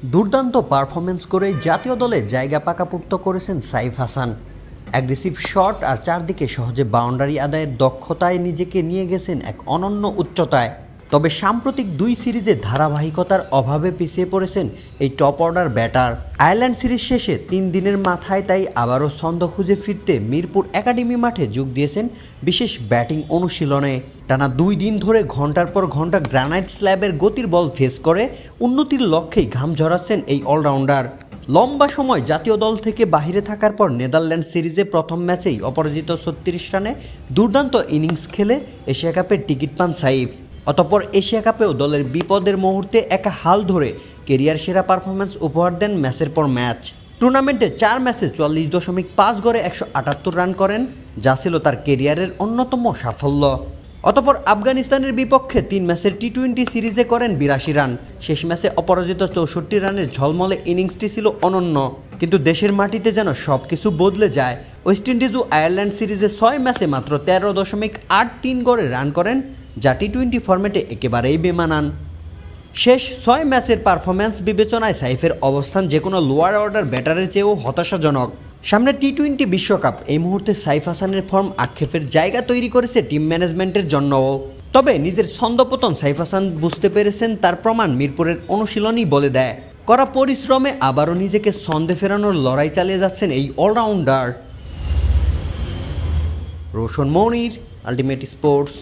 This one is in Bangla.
দুর্দান্ত পারফরম্যান্স করে জাতীয় দলে জায়গা পাকাপোক্ত করেছেন সাইফ হাসান। অ্যাগ্রেসিভ শট আর চারদিকে সহজে বাউন্ডারি আদায়ের দক্ষতায় নিজেকে নিয়ে গেছেন এক অনন্য উচ্চতায়। তবে সাম্প্রতিক দুই সিরিজে ধারাবাহিকতার অভাবে পিছিয়ে পড়েছেন এই top order batter. Ireland series শেষে 3 দিনের মাথায় তাই আবারও ছন্দ খুঁজে ফিরতে মিরপুর একাডেমি মাঠে যোগ দিয়েছেন বিশেষ ব্যাটিং অনুশীলনে। টানা 2 দিন ধরে ঘন্টার পর ঘন্টা গ্রানাইট স্ল্যাবের গতির বল ফেস করে উন্নতির লক্ষ্যেই ঘাম ঝরাচ্ছেন এই অলরাউন্ডার। লম্বা সময় জাতীয় দল থেকে বাহিরে থাকার পর নেদারল্যান্ড সিরিজে প্রথম ম্যাচেই অপরাজিত 36 রানে দুর্দান্ত ইনিংস খেলে এশিয়া কাপের টিকিট পান সাইফ। অতঃপর এশিয়া কাপেও দলের বিপদের মুহূর্তে একা হাল ধরে কেরিয়ার সেরা পারফরম্যান্স উপহার দেন ম্যাচের পর ম্যাচ। টুর্নামেন্টে 4 ম্যাচে 44.5 গড়ে 178 রান করেন, যা ছিল তার কেরিয়ারের অন্যতম সাফল্য। অতঃপর আফগানিস্তানের বিপক্ষে 3 ম্যাচের টি-20 সিরিজে করেন 82 রান। শেষ ম্যাচে অপরাজিত 64 রানের ঝলমলে ইনিংসটি ছিল অনন্য। কিন্তু দেশের মাটিতে যেন সব কিছু বদলে যায়। ওয়েস্ট ইন্ডিজ ও আয়ারল্যান্ড সিরিজে 6 ম্যাচে মাত্র 13.83 গড়ে রান করেন, যা টি-20 ফরম্যাটে একেবারেই বেমানান। শেষ 6 ম্যাচের পারফরম্যান্স বিবেচনায় সাইফের অবস্থান যে কোনো লোয়ার অর্ডার ব্যাটারের চেয়েও হতাশাজনক। সামনে টি-20 বিশ্বকাপ, এই মুহূর্তে সাইফ হাসানের ফর্ম আক্ষেপের জায়গা তৈরি করেছে টিম ম্যানেজমেন্টের জন্যও। তবে নিজের ছন্দপতন সাইফ হাসান বুঝতে পেরেছেন, তার প্রমাণ মিরপুরের অনুশীলনই বলে দেয়। করা পরিশ্রমে আবারও নিজেকে ছন্দে ফেরানোর লড়াই চালিয়ে যাচ্ছেন এই অলরাউন্ডার। রোশন মনির, আলটিমেট স্পোর্টস।